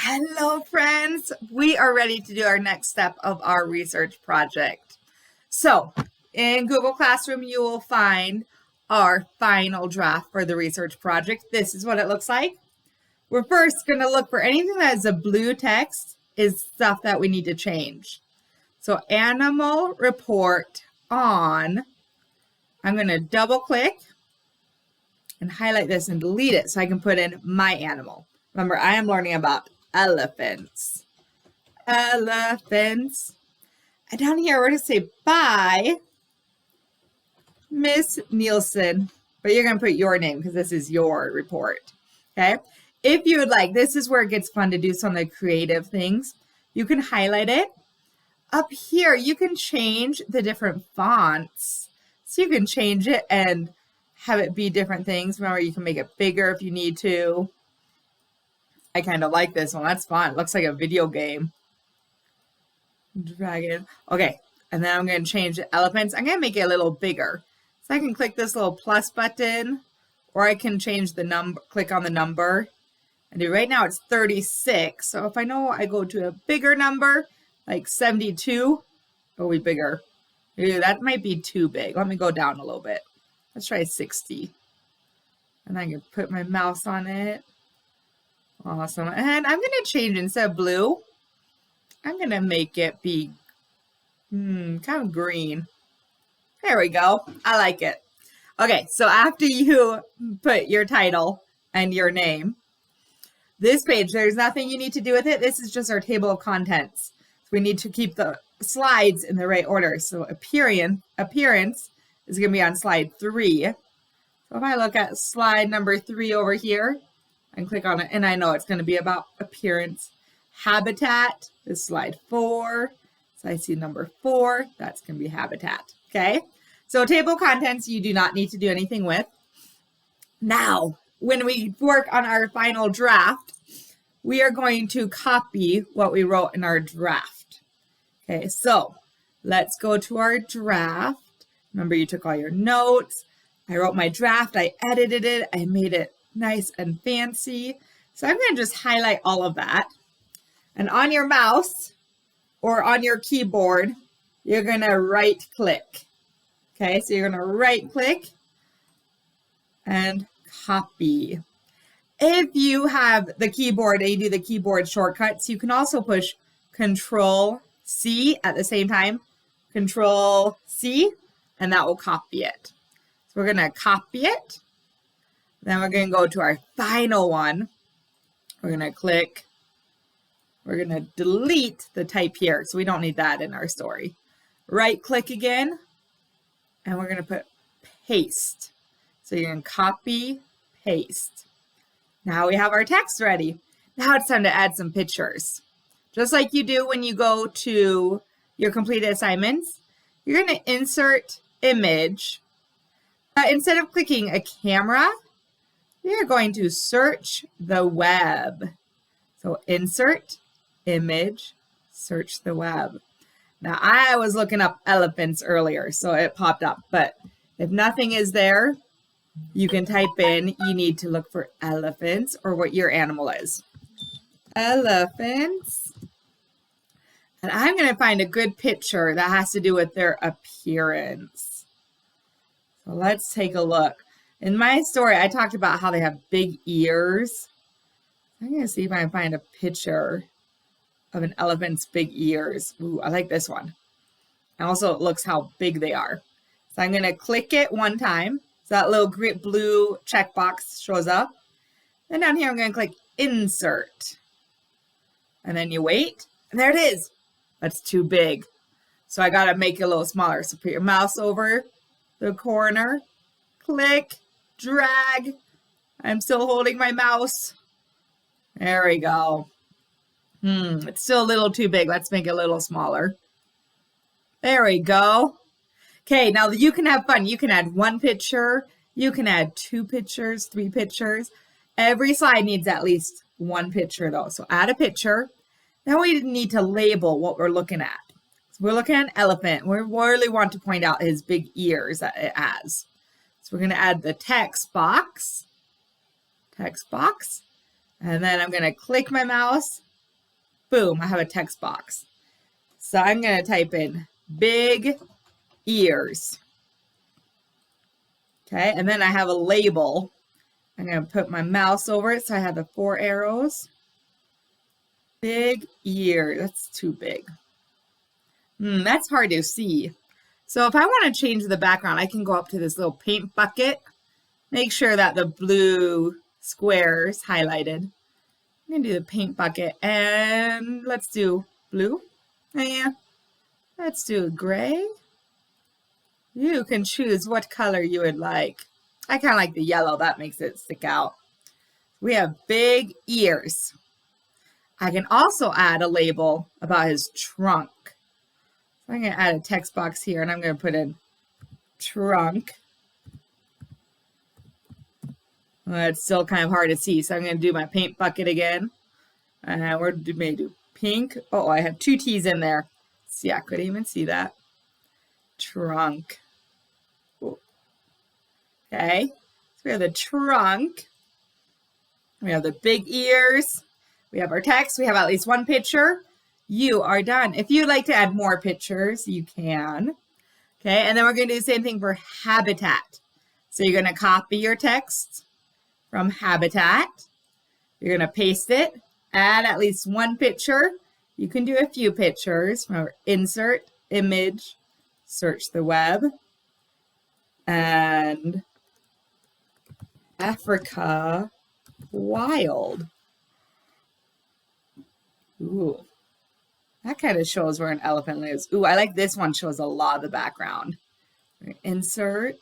Hello, friends. We are ready to do our next step of our research project. So, in Google Classroom, you will find our final draft for the research project. This is what it looks like. We're first going to look for anything that is a blue text is stuff that we need to change. So, animal report on, I'm going to double click and highlight this and delete it so I can put in my animal. Remember, I am learning about elephants. Elephants. And down here, we're going to say by Miss Nielsen, but you're going to put your name because this is your report. Okay. If you would like, this is where it gets fun to do some of the creative things. You can highlight it. Up here, you can change the different fonts. So you can change it and have it be different things. Remember, you can make it bigger if you need to. I kind of like this one. That's fun. It looks like a video game. Dragon. Okay. And then I'm going to change the elephants. I'm going to make it a little bigger. So I can click this little plus button, or I can change the number, click on the number. And right now it's 36. So if I know I go to a bigger number, like 72, it'll be bigger. Maybe that might be too big. Let me go down a little bit. Let's try 60. And I can put my mouse on it. Awesome. And I'm going to change, instead of blue, I'm going to make it be kind of green. There we go. I like it. Okay, so after you put your title and your name, this page, there's nothing you need to do with it. This is just our table of contents. So we need to keep the slides in the right order. So appearance is going to be on slide 3. So if I look at slide number 3 over here, and click on it, and I know it's going to be about appearance. Habitat is slide 4. So I see number 4. That's going to be habitat. Okay. So table of contents, you do not need to do anything with. Now, when we work on our final draft, we are going to copy what we wrote in our draft. Okay. So let's go to our draft. Remember, you took all your notes. I wrote my draft. I edited it. I made it nice and fancy. So I'm going to just highlight all of that. And on your mouse or on your keyboard, you're going to right click. Okay, so you're going to right click and copy. If you have the keyboard and you do the keyboard shortcuts, you can also push Control C at the same time. Control C, and that will copy it. So we're going to copy it. Then we're going to go to our final one. We're going to click. We're going to delete the type here, so we don't need that in our story. Right click again, and we're going to put paste. So you're going to copy, paste. Now we have our text ready. Now it's time to add some pictures. Just like you do when you go to your completed assignments, you're going to insert image. Instead of clicking a camera, you're going to search the web. So insert image, search the web. Now I was looking up elephants earlier, so it popped up, but if nothing is there, you can type in, you need to look for elephants or what your animal is. Elephants. And I'm going to find a good picture that has to do with their appearance. So let's take a look. In my story, I talked about how they have big ears. I'm going to see if I can find a picture of an elephant's big ears. Ooh, I like this one. And also it looks how big they are. So I'm going to click it one time. So that little blue checkbox shows up. Then down here, I'm going to click Insert. And then you wait. And there it is. That's too big. So I got to make it a little smaller. So put your mouse over the corner. Click. Drag. I'm still holding my mouse. There we go. It's still a little too big. Let's make it a little smaller. There we go. Okay, now you can have fun. You can add 1 picture. You can add 2 pictures, 3 pictures. Every slide needs at least 1 picture though. So add a picture. Now we need to label what we're looking at. So we're looking at an elephant. We really want to point out his big ears that it has. So we're going to add the text box, and then I'm going to click my mouse boom, I have a text box. So I'm going to type in big ears. Okay, and then I have a label. I'm going to put my mouse over it so I have the 4 arrows. Big ear. That's too big. That's hard to see. So if I want to change the background, I can go up to this little paint bucket. Make sure that the blue square is highlighted. I'm going to do the paint bucket and let's do blue. Yeah. Let's do gray. You can choose what color you would like. I kind of like the yellow. That makes it stick out. We have big ears. I can also add a label about his trunk. So I'm going to add a text box here, and I'm going to put in trunk. Well, it's still kind of hard to see, so I'm going to do my paint bucket again. And we're going to do pink. Oh, I have 2 T's in there. See, I couldn't even see that. Trunk. Okay, so we have the trunk. We have the big ears. We have our text. We have at least 1 picture. You are done. If you'd like to add more pictures, you can. Okay, and then we're going to do the same thing for habitat. So you're going to copy your text from habitat. You're going to paste it. Add at least 1 picture. You can do a few pictures. Insert, image, search the web. And Africa wild. Ooh, that kind of shows where an elephant lives. Ooh, I like this one, shows a lot of the background. Insert.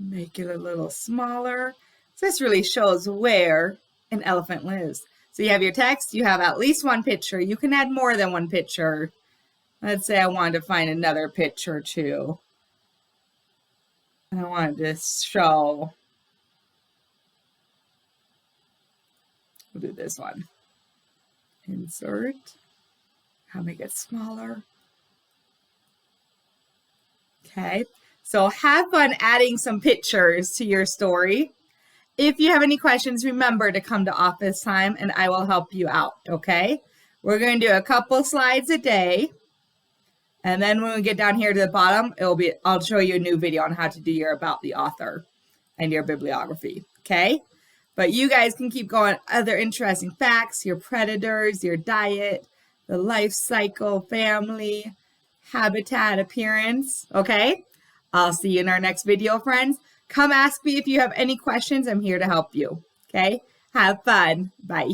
Make it a little smaller. So this really shows where an elephant lives. So you have your text, you have at least 1 picture. You can add more than 1 picture. Let's say I wanted to find another picture too. And I wanted to show, we'll do this one. Insert. I'll make it smaller. Okay, so have fun adding some pictures to your story. If you have any questions, remember to come to office time and I will help you out, okay? We're going to do a couple slides a day. And then when we get down here to the bottom, I'll show you a new video on how to do your about the author and your bibliography, okay? But you guys can keep going. Other interesting facts, your predators, your diet, the life cycle, family, habitat, appearance, okay? I'll see you in our next video, friends. Come ask me if you have any questions. I'm here to help you, okay? Have fun. Bye.